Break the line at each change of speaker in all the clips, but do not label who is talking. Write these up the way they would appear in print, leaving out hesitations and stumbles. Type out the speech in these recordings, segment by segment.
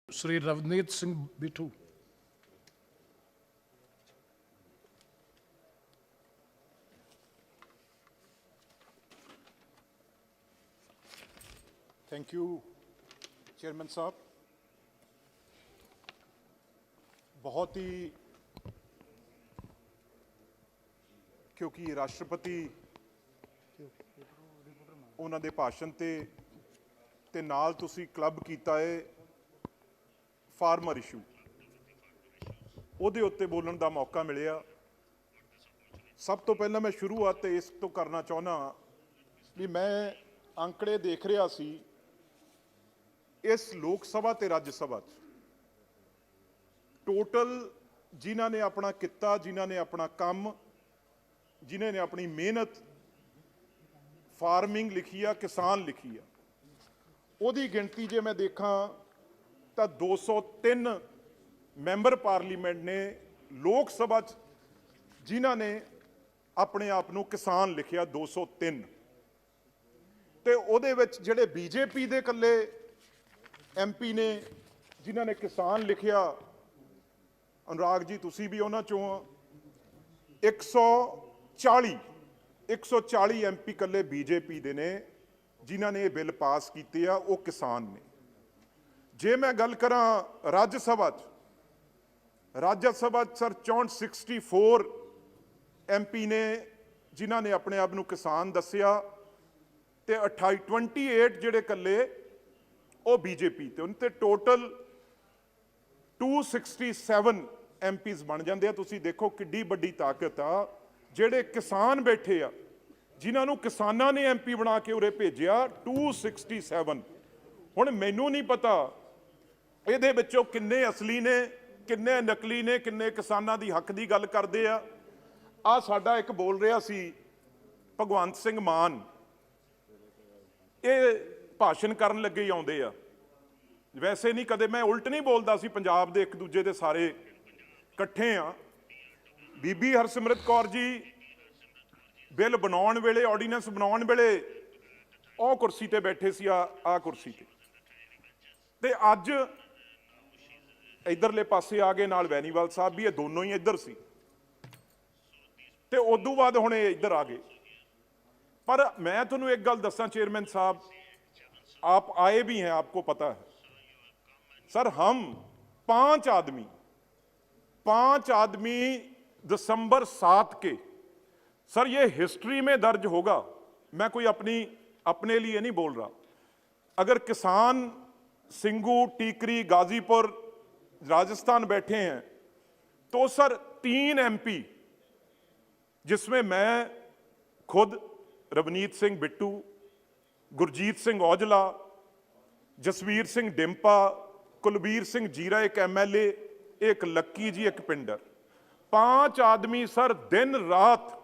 Shri Ravneet Singh Bittu.
Thank you chairman साहब। बहुत ही क्योंकि राष्ट्रपति ਉਹਨਾਂ ਦੇ ਭਾਸ਼ਣ ਤੇ ਨਾਲ ਤੁਸੀਂ ਕਲੱਬ ਕੀਤਾ ਹੈ ਫਾਰਮਰ ਇਸ਼ੂ, ਉਹਦੇ ਉੱਤੇ ਬੋਲਣ ਦਾ ਮੌਕਾ ਮਿਲਿਆ। ਸਭ ਤੋਂ ਪਹਿਲਾਂ ਮੈਂ ਸ਼ੁਰੂਆਤ ਇਸ ਤੋਂ ਕਰਨਾ ਚਾਹੁੰਦਾ ਵੀ ਮੈਂ ਅੰਕੜੇ ਦੇਖ ਰਿਹਾ ਸੀ ਇਸ ਲੋਕ ਸਭਾ ਤੇ ਰਾਜ ਸਭਾ 'ਚ ਟੋਟਲ ਜਿਨ੍ਹਾਂ ਨੇ ਆਪਣਾ ਕਿੱਤਾ, ਜਿਨ੍ਹਾਂ ਨੇ ਆਪਣਾ ਕੰਮ, ਜਿਨ੍ਹਾਂ ਨੇ ਆਪਣੀ ਮਿਹਨਤ फार्मिंग लिखी आ, किसान लिखी आ, ਉਹਦੀ ਗਿਣਤੀ ਜੇ ਮੈਂ ਦੇਖਾਂ ਤਾਂ 203 ਮੈਂਬਰ ਪਾਰਲੀਮੈਂਟ ਨੇ ਲੋਕ ਸਭਾ 'ਚ ਜਿਨ੍ਹਾਂ ਨੇ ਆਪਣੇ ਆਪ ਨੂੰ ਕਿਸਾਨ ਲਿਖਿਆ 203। ਤੇ ਉਹਦੇ ਵਿੱਚ ਜਿਹੜੇ ਬੀਜੇਪੀ ਦੇ ਇਕੱਲੇ ਐਮਪੀ ਨੇ ਜਿਨ੍ਹਾਂ ਨੇ ਕਿਸਾਨ ਲਿਖਿਆ, ਅਨੁਰਾਗ ਜੀ ਤੁਸੀਂ ਵੀ ਉਹਨਾਂ ਚੋਂ ਆ, 140 ਐਮਪੀ ਇਕੱਲੇ ਬੀਜੇਪੀ ਦੇ ਨੇ ਜਿਨ੍ਹਾਂ ਨੇ ਇਹ ਬਿੱਲ ਪਾਸ ਕੀਤੇ ਆ, ਉਹ ਕਿਸਾਨ ਨੇ। ਜੇ ਮੈਂ ਗੱਲ ਕਰਾਂ ਰਾਜ ਸਭਾ 'ਚ ਸਰ 64 ਐਮਪੀ ਨੇ ਜਿਨ੍ਹਾਂ ਨੇ ਆਪਣੇ ਆਪ ਨੂੰ ਕਿਸਾਨ ਦੱਸਿਆ, ਤੇ 28 ਜਿਹੜੇ ਇਕੱਲੇ ਉਹ ਬੀਜੇਪੀ ਤੇ, ਉਹਨਾਂ ਤੇ ਟੋਟਲ 267 ਐਮਪੀਜ਼ ਬਣ ਜਾਂਦੇ ਆ। ਤੁਸੀਂ ਦੇਖੋ ਕਿੱਡੀ ਵੱਡੀ ਤਾਕਤ ਆ। ਜਿਹੜੇ ਕਿਸਾਨ ਬੈਠੇ ਆ, ਜਿਨ੍ਹਾਂ ਨੂੰ ਕਿਸਾਨਾਂ ਨੇ ਐਮਪੀ ਬਣਾ ਕੇ ਉਰੇ ਭੇਜਿਆ, 267। ਹੁਣ ਮੈਨੂੰ ਨਹੀਂ ਪਤਾ ਇਹਦੇ ਵਿੱਚੋਂ ਕਿੰਨੇ ਅਸਲੀ ਨੇ, ਕਿੰਨੇ ਨਕਲੀ ਨੇ, ਕਿੰਨੇ ਕਿਸਾਨਾਂ ਦੀ ਹੱਕ ਦੀ ਗੱਲ ਕਰਦੇ ਆ। ਆ ਸਾਡਾ ਇੱਕ ਬੋਲ ਰਿਹਾ ਸੀ ਭਗਵੰਤ ਸਿੰਘ ਮਾਨ, ਇਹ ਭਾਸ਼ਣ ਕਰਨ ਲੱਗੇ ਹੀ ਆਉਂਦੇ ਆ। ਵੈਸੇ ਨਹੀਂ, ਕਦੇ ਮੈਂ ਉਲਟ ਨਹੀਂ ਬੋਲਦਾ ਸੀ, ਪੰਜਾਬ ਦੇ ਇੱਕ ਦੂਜੇ ਦੇ ਸਾਰੇ ਇਕੱਠੇ ਆ। ਬੀਬੀ ਹਰਸਿਮਰਤ ਕੌਰ ਜੀ ਬਿੱਲ ਬਣਾਉਣ ਵੇਲੇ, ਆਰਡੀਨੈਂਸ ਬਣਾਉਣ ਵੇਲੇ ਉਹ ਕੁਰਸੀ ਤੇ ਬੈਠੇ ਸੀ, ਆ ਕੁਰਸੀ ਤੇ ਅੱਜ ਇਧਰਲੇ ਪਾਸੇ ਆ ਗਏ, ਨਾਲ ਵੈਨੀਵਾਲ ਸਾਹਿਬ ਵੀ, ਇਹ ਦੋਨੋਂ ਹੀ ਇੱਧਰ ਸੀ ਤੇ ਉਦੋਂ ਬਾਅਦ ਹੁਣ ਇਹ ਇੱਧਰ ਆ ਗਏ। पर मैं ਤੁਹਾਨੂੰ एक गल दसा चेयरमैन साहब, आप आए भी हैं, आपको पता है सर, हम 5 आदमी दिसंबर 7 के, सर ये हिस्ट्री में दर्ज होगा। मैं कोई अपने लिए नहीं बोल रहा। अगर किसान सिंगू, टीकरी, गाजीपुर, राजस्थान बैठे हैं तो सर 3 एमपी, जिसमें मैं खुद, रवनीत सिंह बिट्टू, गुरजीत सिंह औजला, जसवीर सिंह डिंपा, कुलबीर सिंह जीरा एक MLA, एक लक्की जी एक पिंडर, 5 आदमी सर दिन रात,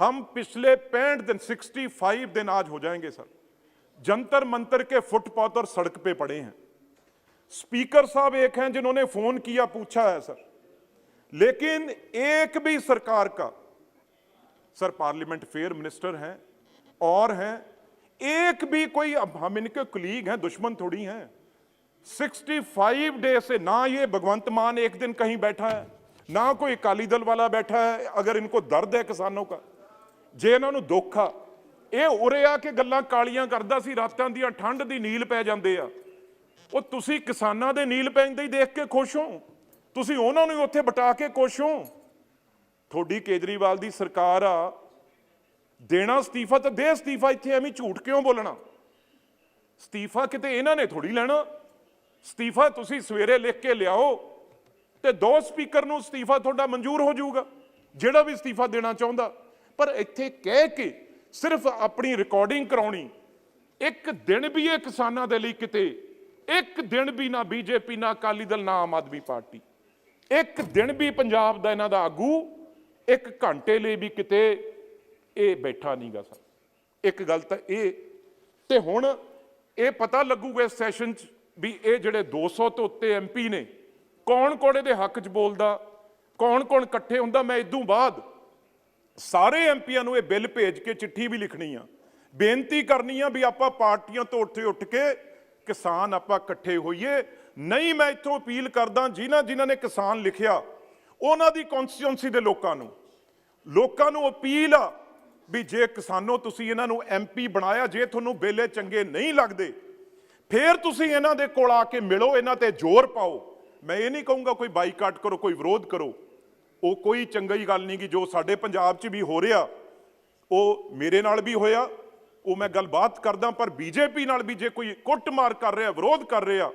हम पिछले 65 दिन 65 दिन आज हो जाएंगे सर, जंतर मंतर के फुटपाथ और सड़क पे पड़े हैं। स्पीकर साहब एक हैं जिन्होंने फोन किया, पूछा है सर, लेकिन एक भी सरकार का, सर पार्लियामेंट फेयर मिनिस्टर हैं और हैं, एक भी कोई, अब हम इनके कुलीग हैं, दुश्मन थोड़ी हैं। 65 डे से ना ये भगवंत मान एक दिन कहीं बैठा है, ना कोई अकाली दल वाला बैठा है। अगर इनको दर्द है किसानों का, जे इन्होंने दुख आ, ये उरे आके गल्लां कालियां करदा सी, रातां दी ठंड दी नील पै जांदे आ। ਉਹ ਤੁਸੀਂ ਕਿਸਾਨਾਂ ਦੇ ਨੀਲ ਪੈਂਦੇ ਹੀ ਦੇਖ ਕੇ ਖੁਸ਼ ਹੋ, ਤੁਸੀਂ ਉਹਨਾਂ ਨੂੰ ਉੱਥੇ ਬਟਾ ਕੇ ਖੁਸ਼ ਹੋ। ਤੁਹਾਡੀ ਕੇਜਰੀਵਾਲ ਦੀ ਸਰਕਾਰ ਆ, ਦੇਣਾ ਅਸਤੀਫਾ ਤਾਂ ਦੇ ਅਸਤੀਫਾ, ਇੱਥੇ ਐਵੇਂ ਝੂਠ ਕਿਉਂ ਬੋਲਣਾ? ਅਸਤੀਫਾ ਕਿਤੇ ਇਹਨਾਂ ਨੇ ਥੋੜੀ ਲੈਣਾ। ਅਸਤੀਫਾ ਤੁਸੀਂ ਸਵੇਰੇ ਲਿਖ ਕੇ ਲਿਆਓ ਤੇ 2 ਸਪੀਕਰ ਨੂੰ ਅਸਤੀਫਾ ਤੁਹਾਡਾ ਮਨਜ਼ੂਰ ਹੋ ਜਾਊਗਾ, ਜਿਹੜਾ ਵੀ ਅਸਤੀਫਾ ਦੇਣਾ ਚਾਹੁੰਦਾ। ਪਰ ਇੱਥੇ ਕਹਿ ਕੇ ਸਿਰਫ ਆਪਣੀ ਰਿਕਾਰਡਿੰਗ ਕਰਾਉਣੀ, ਇੱਕ ਦਿਨ ਵੀ ਇਹ ਕਿਸਾਨਾਂ ਦੇ ਲਈ ਕਿਤੇ, ਇੱਕ ਦਿਨ ਵੀ ਨਾ ਬੀਜੇਪੀ, ਨਾ ਅਕਾਲੀ ਦਲ, ਨਾ ਆਮ ਆਦਮੀ ਪਾਰਟੀ, ਇੱਕ ਦਿਨ ਵੀ ਪੰਜਾਬ ਦਾ ਇਹਨਾਂ ਦਾ ਆਗੂ ਇੱਕ ਘੰਟੇ ਲਈ ਵੀ ਕਿਤੇ ਇਹ ਬੈਠਾ ਨਹੀਂਗਾ ਸਰ। ਇੱਕ ਗੱਲ ਤਾਂ ਇਹ, ਤੇ ਹੁਣ ਇਹ ਪਤਾ ਲੱਗੂਗਾ ਇਸ ਸੈਸ਼ਨ 'ਚ ਵੀ ਇਹ ਜਿਹੜੇ 200 ਤੋਂ ਉੱਤੇ ਐਮਪੀ ਨੇ, ਕੌਣ ਕੌਣ ਇਹਦੇ ਹੱਕ 'ਚ ਬੋਲਦਾ, ਕੌਣ ਕੌਣ ਇਕੱਠੇ ਹੁੰਦਾ। ਮੈਂ ਇਦੋਂ ਬਾਅਦ ਸਾਰੇ ਐਮਪੀਆਂ ਨੂੰ ਇਹ ਬਿੱਲ ਭੇਜ ਕੇ ਚਿੱਠੀ ਵੀ ਲਿਖਣੀ ਆ, ਬੇਨਤੀ ਕਰਨੀ ਆ ਵੀ ਆਪਾਂ ਪਾਰਟੀਆਂ ਤੋਂ ਉੱਠ ਕੇ ਕਿਸਾਨ ਆਪਾਂ ਇਕੱਠੇ ਹੋਈਏ, ਨਹੀਂ, ਮੈਂ ਇੱਥੋਂ ਅਪੀਲ ਕਰਦਾ ਜਿਨ੍ਹਾਂ ਨੇ ਕਿਸਾਨ ਲਿਖਿਆ ਉਹਨਾਂ ਦੀ ਕਨਸਟੀਟਿਊਂਸੀ ਦੇ ਲੋਕਾਂ ਨੂੰ ਅਪੀਲ ਆ ਵੀ ਜੇ ਕਿਸਾਨੋ ਤੁਸੀਂ ਇਹਨਾਂ ਨੂੰ ਐਮਪੀ ਬਣਾਇਆ, ਜੇ ਤੁਹਾਨੂੰ ਬੇਲੇ ਚੰਗੇ ਨਹੀਂ ਲੱਗਦੇ ਫਿਰ ਤੁਸੀਂ ਇਹਨਾਂ ਦੇ ਕੋਲ ਆ ਕੇ ਮਿਲੋ, ਇਹਨਾਂ ਤੇ ਜ਼ੋਰ ਪਾਓ। ਮੈਂ ਇਹ ਨਹੀਂ ਕਹੂੰਗਾ ਕੋਈ ਬਾਈਕਾਟ ਕਰੋ, ਕੋਈ ਵਿਰੋਧ ਕਰੋ, ਉਹ ਕੋਈ ਚੰਗੀ ਗੱਲ ਨਹੀਂ। ਕਿ ਜੋ ਸਾਡੇ ਪੰਜਾਬ 'ਚ ਵੀ ਹੋ ਰਿਹਾ ਉਹ ਮੇਰੇ ਨਾਲ ਵੀ ਹੋਇਆ, ਉਹ ਮੈਂ ਗੱਲਬਾਤ ਕਰਦਾ। ਪਰ ਬੀਜੇਪੀ ਨਾਲ ਵੀ ਜੇ ਕੋਈ ਕੁੱਟਮਾਰ ਕਰ ਰਿਹਾ, ਵਿਰੋਧ ਕਰ ਰਿਹਾ,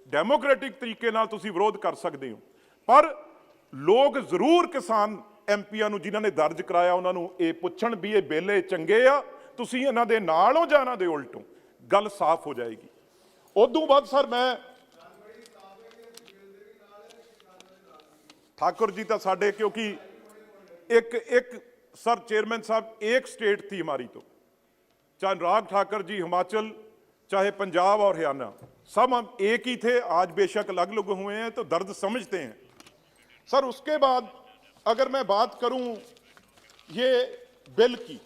ਡੈਮੋਕ੍ਰੈਟਿਕ ਤਰੀਕੇ ਨਾਲ ਤੁਸੀਂ ਵਿਰੋਧ ਕਰ ਸਕਦੇ ਹੋ। ਪਰ ਲੋਕ ਜ਼ਰੂਰ ਕਿਸਾਨ ਐਮਪੀਆਂ ਨੂੰ ਜਿਨ੍ਹਾਂ ਨੇ ਦਰਜ ਕਰਾਇਆ ਉਹਨਾਂ ਨੂੰ ਇਹ ਪੁੱਛਣ ਵੀ ਇਹ ਬੇਲੇ ਚੰਗੇ ਆ, ਤੁਸੀਂ ਇਹਨਾਂ ਦੇ ਨਾਲ ਹੋ ਜਾਂ ਇਹਨਾਂ ਦੇ ਉਲਟੋ, ਗੱਲ ਸਾਫ਼ ਹੋ ਜਾਏਗੀ। ਉਦੋਂ ਬਾਅਦ ਸਰ ਮੈਂ ठाकुर जी तो साढ़े, क्योंकि एक सर चेयरमैन साहब एक स्टेट थी हमारी, तो चाहे अनुराग ठाकुर जी हिमाचल, चाहे पंजाब और हरियाणा, सब हम एक ही थे। आज बेशक अलग अलग हुए हैं तो दर्द समझते हैं सर। उसके बाद अगर मैं बात करूं ये बिल की,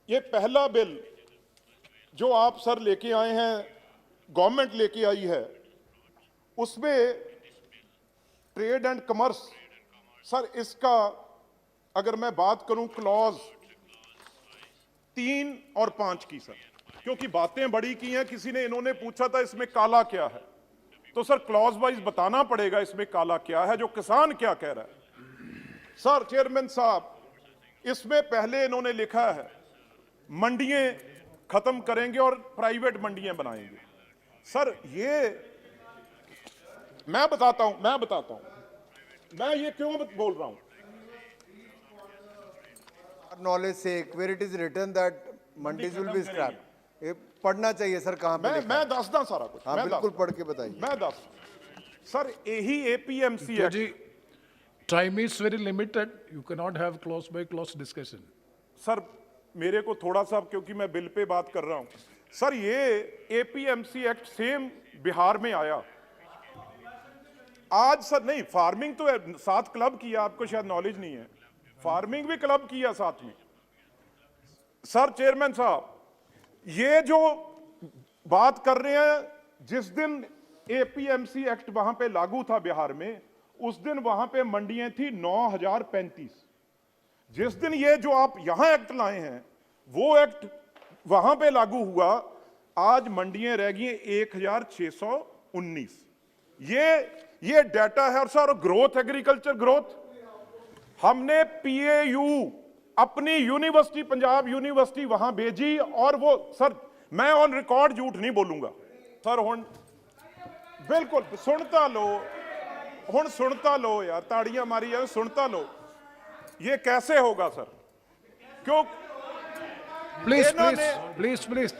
ये पहला बिल जो आप सर लेके आए हैं, गवर्नमेंट लेके आई है, उसमें ट्रेड एंड कमर्स सर, इसका अगर मैं बात करूं क्लॉज 3 और 5 की सर, क्योंकि बातें बड़ी की हैं। किसी ने इन्होंने पूछा था इसमें काला क्या है, तो सर क्लॉज वाइज बताना पड़ेगा इसमें काला क्या है, जो किसान क्या कह रहा है। सर चेयरमैन साहब, इसमें पहले इन्होंने लिखा है मंडियां खत्म करेंगे और प्राइवेट मंडियां बनाएंगे। सर ये मैं बताता हूं मैं ये क्यों बोल रहा हूं।
नॉलेज से where it is written that mandis will be scrapped, ये पढ़ना चाहिए सर। कहां पे लिखा है?
मैं दसदा सारा कुछ।
हाँ, बिल्कुल पढ़ के बताइए।
मैं दस सर, यही APMC
Bitu
act.
ji, time is very limited. You cannot have clause by clause discussion.
Sir मेरे को थोड़ा सा, क्योंकि मैं बिल पे बात कर रहा हूं सर, ये APMC एक्ट सेम बिहार में आया आज सर। नहीं, फार्मिंग तो साथ क्लब किया, आपको शायद नॉलेज नहीं है, फार्मिंग भी क्लब किया साथ में। सर चेयरमैन साहब, ये जो बात कर रहे हैं, जिस दिन APMC एक्ट वहां पे लागू था बिहार में, उस दिन वहां पे मंडियां थी 9035। जिस दिन ये जो आप यहां एक्ट लाए हैं वो एक्ट वहां पे लागू हुआ, आज मंडियां रह गई 1619। ये डाटा है। और सर ग्रोथ, एग्रीकल्चर ग्रोथ, हमने PAU अपनी यूनिवर्सिटी, पंजाब यूनिवर्सिटी वहां भेजी, और वो सर मैं ऑन रिकॉर्ड झूठ नहीं बोलूंगा सर। हुण बिल्कुल सुनता लो, हुण सुनता लो यार, ताड़ियां मारी जाए, सुनता लो। ये कैसे होगा सर? क्यों
Please.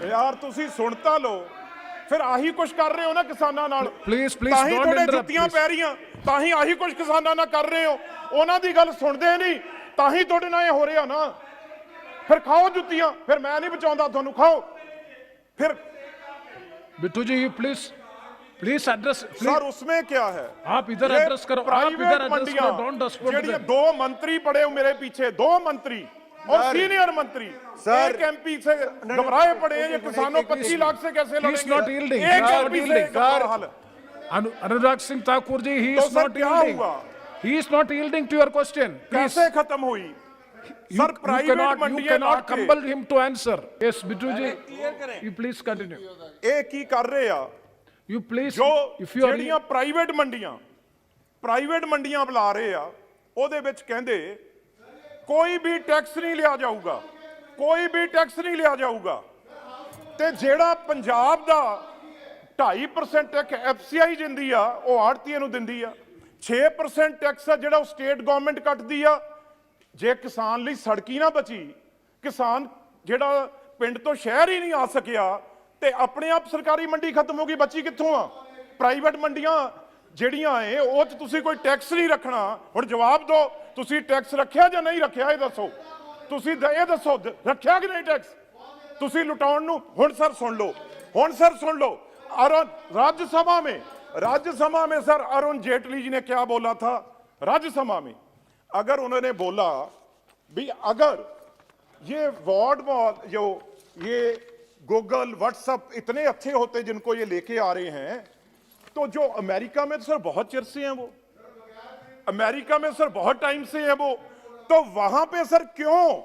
यार तुसी सुनता लो, फिर आही कुछ कर रहे हो ना किसानां नाल।
Please,
ਤਾਂ ਹੀ
don't
ਤੁਹਾਡੇ
interrupt,
ਜੁੱਤੀਆਂ
please.
ਪੈ ਰਹੀਆਂ, ਤਾਂ ਹੀ ਆਹੀ ਕੁਝ ਕਿਸਾਨਾਂ ਨਾਲ ਕਰ ਰਹੇ ਹੋ। ਉਹਨਾਂ ਦੀ ਗੱਲ ਸੁਣਦੇ ਨਹੀਂ, ਤਾਂ ਹੀ ਤੁਹਾਡੇ ਨਾਲ ਇਹ ਹੋ ਰਿਹਾ ਨਾ। ਫਿਰ ਖਾਓ ਜੁੱਤੀਆਂ, ਫਿਰ ਮੈਂ ਨਹੀਂ ਬਚਾਉਂਦਾ ਤੁਹਾਨੂੰ, ਖਾਓ फिर।
Bitu ji, please address.
Sir उसमें क्या है,
आप इधर
ये
address करो, आप
प्राइवेट
इधर address
मंडियां,
करो, don't dispute
ਜਿਹੜੀਆਂ
them.
2 मंत्री पड़े हो मेरे पीछे, 2 मंत्री और
सर,
सीनियर मंत्री,
सर,
एक MP से घबराए पड़े हैं। ये किसानों 25 लाख से कैसे
He is
लड़ेंगे?
not yielding.
एक
He is not
MP से
yielding.
घबरा हाल।
Anurag Singh Thakur ji, he
तो
is
सर
not
क्या
yielding.
हुआ?
He is not yielding to your question. Please.
कैसे खत्म हुई?
You
सर प्राइवेट
you
मंडियां
cannot
लाके
compel him to answer. Yes, Bitu ji, you please continue.
ਇਹ ਕੀ ਕਰ ਰਹੇ ਆ?
You please,
ਜੋ
if you are
ਜਿਹੜੀਆਂ ਪ੍ਰਾਈਵੇਟ ਮੰਡੀਆਂ ਬੁਲਾ ਰਹੇ ਆ, ਉਹਦੇ ਵਿੱਚ ਕਹਿੰਦੇ ਕੋਈ ਵੀ ਟੈਕਸ ਨਹੀਂ ਲਿਆ ਜਾਊਗਾ, ਕੋਈ ਵੀ ਟੈਕਸ ਨਹੀਂ ਲਿਆ ਜਾਊਗਾ। ਤੇ ਜਿਹੜਾ ਪੰਜਾਬ ਦਾ 2.5% ਟੈਕਸ FCI ਦਿੰਦੀ ਆ, ਉਹ ਆੜਤੀਆਂ ਨੂੰ ਦਿੰਦੀ ਆ। 6% ਟੈਕਸ ਆ ਜਿਹੜਾ ਉਹ ਸਟੇਟ ਗਵਰਨਮੈਂਟ ਕੱਟਦੀ ਆ। ਜੇ ਕਿਸਾਨ ਲਈ ਸੜਕੀ ਨਾ ਬਚੀ, ਕਿਸਾਨ ਜਿਹੜਾ ਪਿੰਡ ਤੋਂ ਸ਼ਹਿਰ ਹੀ ਨਹੀਂ ਆ ਸਕਿਆ, ਤੇ ਆਪਣੇ ਆਪ ਸਰਕਾਰੀ ਮੰਡੀ ਖਤਮ ਹੋ ਗਈ, ਬਚੀ ਕਿੱਥੋਂ ਆ? ਪ੍ਰਾਈਵੇਟ ਮੰਡੀਆਂ ਜਿਹੜੀਆਂ ਏ ਉਹ 'ਚ ਤੁਸੀਂ ਕੋਈ ਟੈਕਸ ਨਹੀਂ ਰੱਖਣਾ। ਹੁਣ ਜਵਾਬ ਦਿਓ, ਤੁਸੀਂ ਟੈਕਸ ਰੱਖਿਆ ਜਾਂ ਨਹੀਂ ਰੱਖਿਆ? ਇਹ ਦੱਸੋ, ਤੁਸੀਂ ਇਹ ਦੱਸੋ, ਰੱਖਿਆ ਕਿ ਨਹੀਂ ਟੈਕਸ? ਤੁਸੀਂ ਲੁਟਾਉਣ ਨੂੰ। ਹੁਣ ਸਰ ਸੁਣ ਲਓ, अरुण राज्यसभा में सर अरुण जेटली जी ने क्या बोला था राज्यसभा में? अगर उन्होंने बोला भी अगर ये वार्ड मॉल जो ये गूगल व्हाट्सएप इतने अच्छे होते जिनको ये लेके आ रहे हैं, तो जो अमेरिका में तो सर बहुत चिर से हैं वो, अमेरिका में सर बहुत टाइम से है वो, तो वहां पे सर क्यों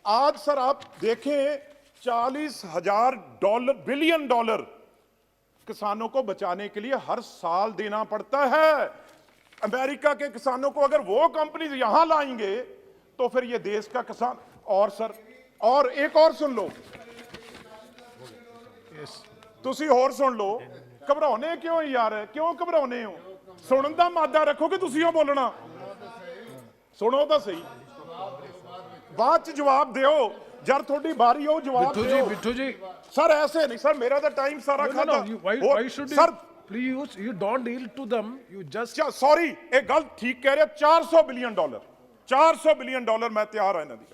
आज सर आप देखें $40,000 बिलियन डॉलर किसानों को बचाने के लिए हर साल देना पड़ता है। अमेरिका के किसानों को अगर वो कंपनीज यहां लाएंगे तो फिर ये देश का किसान। और सर और एक और सुन लो, तुसी और सुन लो, घबराने क्यों यार, क्यों घबराने हो? सुनन दा मादा रखो कि तुसी हो बोलना, सुनो तो सही, बाद च जवाब दियो जब थोड़ी बारी हो जवाब दियो।
बिट्टू जी,
सर ऐसे नहीं सर, मेरा तो टाइम सारा खाता।
why should
sir
you please, you don't yield to them, you just
sorry, एक गल ठीक कह रहे, $400 बिलियन, $400 बिलियन मैं तैयार है इन्हां दी।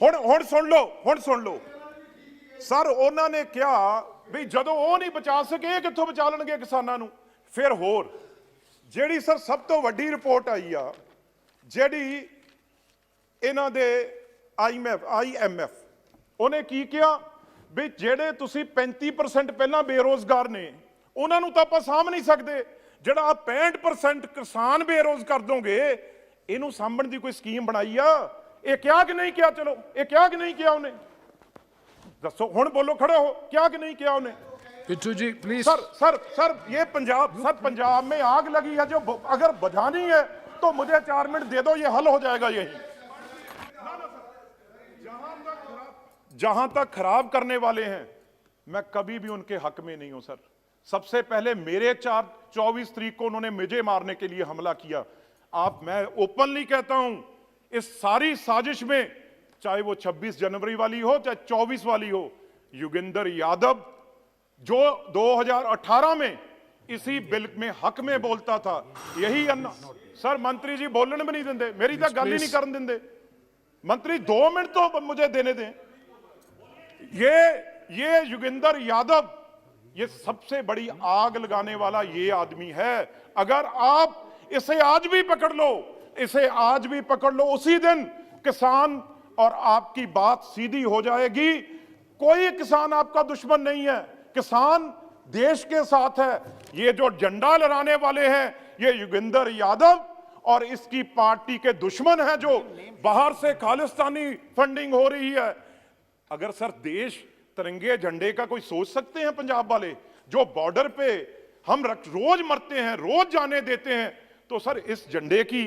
हुण सुन लो सर, उन्होंने क्या भी जदों वो नहीं बचा सके कित्थों बचा लेंगे किसानां नूं? फिर होर ਜਿਹੜੀ सर सब तो वड्डी रिपोर्ट आई आ, ਜਿਹੜੀ इन्हां दे IMF ਉਹਨੇ ਕੀ ਕਿਹਾ ਵੀ ਜਿਹੜੇ ਤੁਸੀਂ 35% ਪਹਿਲਾਂ ਬੇਰੋਜ਼ਗਾਰ ਨੇ ਉਹਨਾਂ ਨੂੰ ਤਾਂ ਆਪਾਂ ਸਾਂਭ ਨਹੀਂ ਸਕਦੇ, ਜਿਹੜਾ 65% ਕਿਸਾਨ ਬੇਰੋਜ਼ ਕਰ ਦੋਗੇ ਇਹਨੂੰ ਸਾਂਭਣ ਦੀ ਕੋਈ ਸਕੀਮ ਬਣਾਈ ਆ? ਇਹ ਕਿਹਾ ਕਿ ਨਹੀਂ ਕਿਹਾ? ਚਲੋ ਇਹ ਕਿਹਾ कि नहीं किया ਉਹਨੇ? दसो हुण बोलो, खड़े हो, क्या कि नहीं किया उन्हें?
बिट्टू जी प्लीज।
सर ये पंजाब में आग लगी है, जो अगर बुझानी है तो मुझे 4 मिनट दे दो, ये हल हो जाएगा यही। जहां तक खराब करने वाले हैं मैं कभी भी उनके हक में नहीं हूं सर। सबसे पहले मेरे 24 तारीख को उन्होंने मुझे मारने के लिए हमला किया। मैं ओपनली कहता हूं, इस सारी साजिश में, चाहे वो 26 जनवरी वाली हो चाहे 24 वाली हो, योगेंद्र यादव जो 2018 में इसी बिल में हक में बोलता था, यही अन्ना सर मंत्री जी बोलने भी नहीं देंगे, मेरी तो गल ही नहीं करन देंगे। मंत्री 2 मिनट तो मुझे देने दें। ये योगेंद्र यादव, ये सबसे बड़ी आग लगाने वाला ये आदमी है। अगर आप इसे आज भी पकड़ लो, इसे आज भी पकड़ लो, उसी दिन किसान और आपकी बात सीधी हो जाएगी। कोई किसान आपका दुश्मन नहीं है, किसान देश के साथ है। ये जो झंडा लहराने वाले हैं ये योगेंद्र यादव और इसकी पार्टी के दुश्मन हैं, जो बाहर से खालिस्तानी फंडिंग हो रही है। अगर सर देश तिरंगे झंडे का कोई सोच सकते हैं पंजाब वाले, जो बॉर्डर पे हम रोज मरते हैं, रोज जाने देते हैं, तो सर इस झंडे की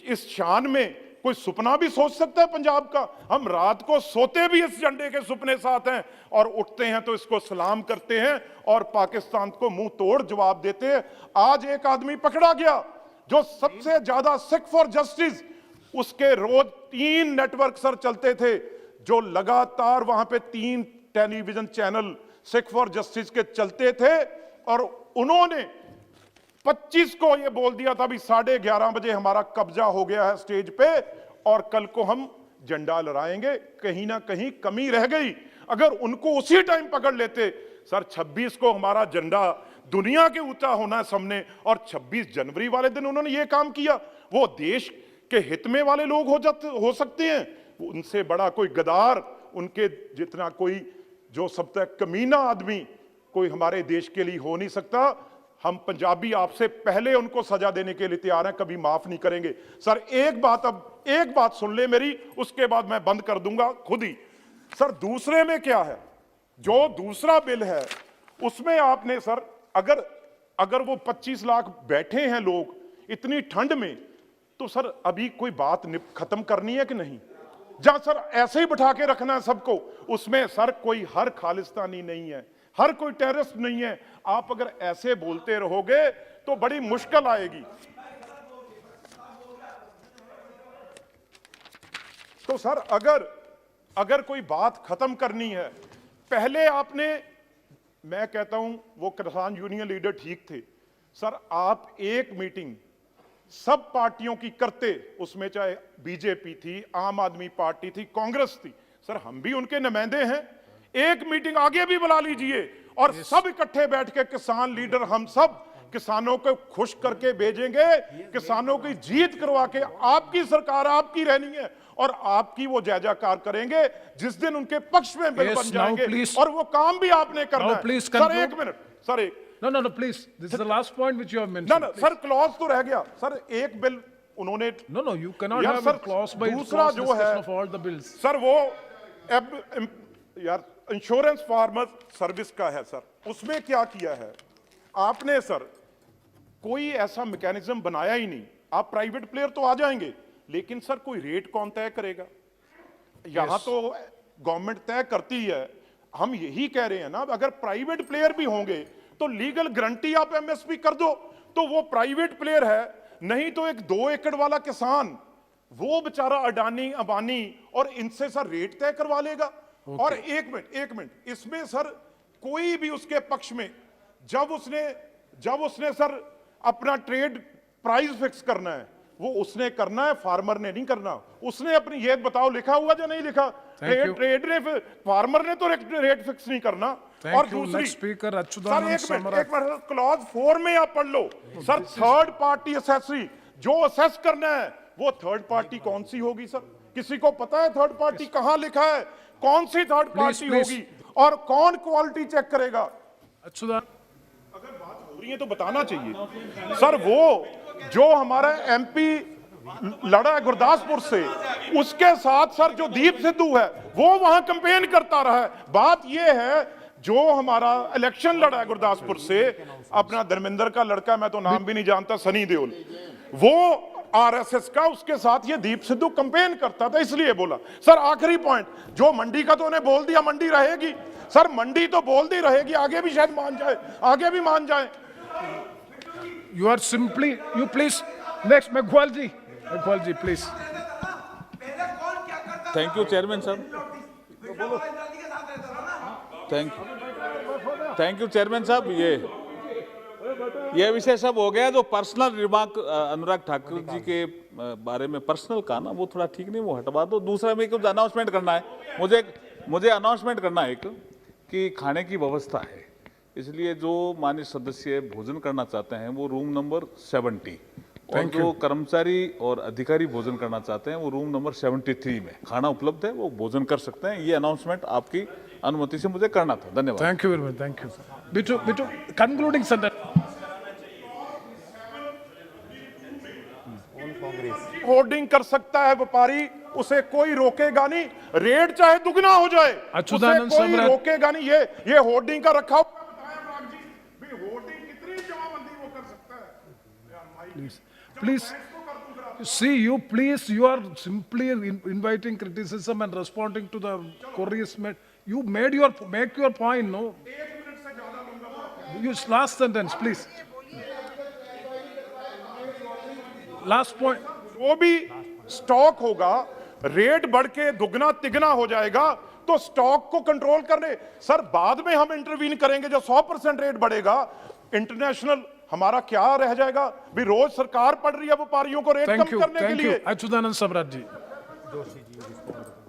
इस शान में कोई सपना भी सोच सकता है पंजाब का? हम रात को सोते भी इस झंडे के सपने साथ हैं और उठते हैं तो इसको सलाम करते हैं और पाकिस्तान को मुंह तोड़ जवाब देते हैं। आज एक आदमी पकड़ा गया जो सबसे ज्यादा सिख फॉर जस्टिस, उसके रोज 3 नेटवर्क सर चलते थे, जो लगातार वहां पे 3 television channel Sikh for justice के चलते थे, और उन्होंने 25 को ये बोल दिया था भी 11:30 बजे हमारा कब्जा हो गया है स्टेज पे और कल को हम झंडा लहराएंगे। कहीं ना कहीं कमी रह गई। अगर उनको उसी टाइम पकड़ लेते सर, 26 को हमारा झंडा दुनिया के ऊंचा होना है सामने, और 26 जनवरी वाले दिन उन्होंने ये काम किया। वो देश के हित में वाले लोग हो सकते हैं, उनसे बड़ा कोई गद्दार, उनके जितना कोई जो सबसे कमीना आदमी कोई हमारे देश के लिए हो नहीं सकता। हम पंजाबी आपसे पहले उनको सजा देने के लिए तैयार हैं, कभी माफ नहीं करेंगे। सर एक बात सुन ले मेरी, उसके बाद मैं बंद कर दूंगा खुद ही। सर दूसरे में क्या है, जो दूसरा बिल है उसमें आपने सर, अगर वो 25 लाख बैठे हैं लोग इतनी ठंड में, तो सर अभी कोई बात खत्म करनी है कि नहीं? जहां सर ऐसे ही बिठा के रखना है सबको, उसमें सर कोई हर खालिस्तानी नहीं है, हर कोई टेररिस्ट नहीं है। आप अगर ऐसे बोलते रहोगे तो बड़ी मुश्किल आएगी। तो सर अगर कोई बात खत्म करनी है, पहले आपने, मैं कहता हूं वो किसान यूनियन लीडर ठीक थे सर, आप एक मीटिंग सब पार्टियों की करते, उसमें चाहे बीजेपी थी, आम आदमी पार्टी थी, कांग्रेस थी, सर हम भी उनके नुमाइंदे हैं, एक मीटिंग आगे भी बुला लीजिए और सब इकट्ठे बैठ के किसान लीडर हम सब किसानों को खुश करके भेजेंगे, किसानों की जीत करवा के आपकी सरकार आपकी रहनी है और आपकी वो जय जयकार करेंगे जिस दिन उनके पक्ष में बिल
Yes,
बन
now
जाएंगे
please-
और वो काम भी आपने करना
Now
है।
please
sir
conclude.
एक मिनट, सर एक
No, please. This is the last point which you have
ना
mentioned.
ना सर क्लॉज तो रह गया सर, एक बिल उन्होंने
No, you cannot
यार
have
sir,
a clause by
दूसरा
clause
जो
discussion
है-
of all the bills.
Sir वो यार इंश्योरेंस फार्मर सर्विस का है सर, उसमें क्या किया है आपने सर, कोई ऐसा मैकेनिज्म बनाया ही नहीं। आप प्राइवेट प्लेयर तो आ जाएंगे लेकिन सर कोई रेट कौन तय करेगा? यहां तो गवर्नमेंट तय करती है। हम यही कह रहे हैं ना, अगर प्राइवेट प्लेयर भी होंगे तो लीगल गारंटी आप एमएसपी कर दो, तो वो प्राइवेट प्लेयर है। नहीं तो एक 2 एकड़ वाला किसान वो बेचारा अडानी अंबानी और इनसे सर रेट तय करवा लेगा। और एक मिनट इसमें सर कोई भी उसके पक्ष में जब उसने सर अपना ट्रेड प्राइस फिक्स करना है वो उसने करना है, फार्मर ने नहीं करना। उसने अपनी ये बताओ लिखा हुआ या नहीं लिखा?
you.
ट्रेड ने, फार्मर ने तो रेट फिक्स नहीं करना।
Thank
और
you.
दूसरी
Next speaker,
सर
Achyutanand
एक मिनट
Samarth.
क्लॉज 4 में आप पढ़ लो सर, थर्ड पार्टी असेसरी जो असेस करना है वो थर्ड पार्टी कौन सी होगी सर? किसी को पता है थर्ड पार्टी कहां लिखा है? कौन सी थर्ड पार्टी
please.
होगी और कौन क्वालिटी चेक करेगा?
Achyutanand.
अगर बात हो रही है तो बताना चाहिए सर। वो जो हमारा एमपी लड़ा है गुरदासपुर से, उसके साथ सर जो दीप सिद्धू है वो वहां कैंपेन करता रहा है। बात ये है जो हमारा इलेक्शन लड़ा है गुरदासपुर से, अपना धर्मेंद्र का लड़का, मैं तो नाम भी नहीं जानता, सनी देओल, वो आरएसएस का, उसके साथ ये दीप सिद्धू कैंपेन करता था, इसलिए बोला। सर आखिरी पॉइंट, जो मंडी का तो उन्हें बोल दिया मंडी रहेगी सर, मंडी तो बोल दी रहेगी, आगे भी शायद मान जाए, आगे भी मान जाए।
You are simply, you please, next, Meghwal ji, please.
Thank you chairman साहब, थैंक यू चेयरमैन साहब। ये विषय सब हो गया। जो पर्सनल रिमार्क अनुराग ठाकुर जी के बारे में पर्सनल का ना, वो थोड़ा ठीक नहीं, वो हटवा दो। दूसरा में कुछ अनाउंसमेंट करना है, मुझे अनाउंसमेंट करना है एक, कि खाने की व्यवस्था है, इसलिए जो माननीय सदस्य भोजन करना चाहते हैं वो रूम नंबर 70, और जो कर्मचारी और अधिकारी भोजन करना चाहते हैं वो रूम नंबर 73 में खाना उपलब्ध है, वो भोजन कर सकते हैं। ये अनाउंसमेंट आपकी अनुमति से मुझे करना था। धन्यवाद।
Thank you very much. Thank you. Bitu, concluding sentence.
Hoarding कर सकता है व्यापारी, उसे कोई रोकेगा नहीं, रेट चाहे दुगना हो जाए, उसे
अच्युतानंद
कोई
सम्राट।
रोकेगा नहीं। ये होर्डिंग का रखा हुआ बताया अनुराग जी, भी होर्डिंग कितनी जमाबंदी वो कर सकता है।
Please, see, you are simply inviting criticism and responding to the queries made. You make your point, no? Use last sentence, please. Last point.
जो भी स्टॉक होगा, रेट बढ़ के दुगना तिगना हो जाएगा तो स्टॉक को कंट्रोल करने सर बाद में हम इंटरवीन करेंगे। जो 100% रेट बढ़ेगा, इंटरनेशनल हमारा क्या रह जाएगा? भी रोज सरकार पड़ रही है व्यापारियों को रेट कम करने के लिए।
Achyutanand Samarth ji.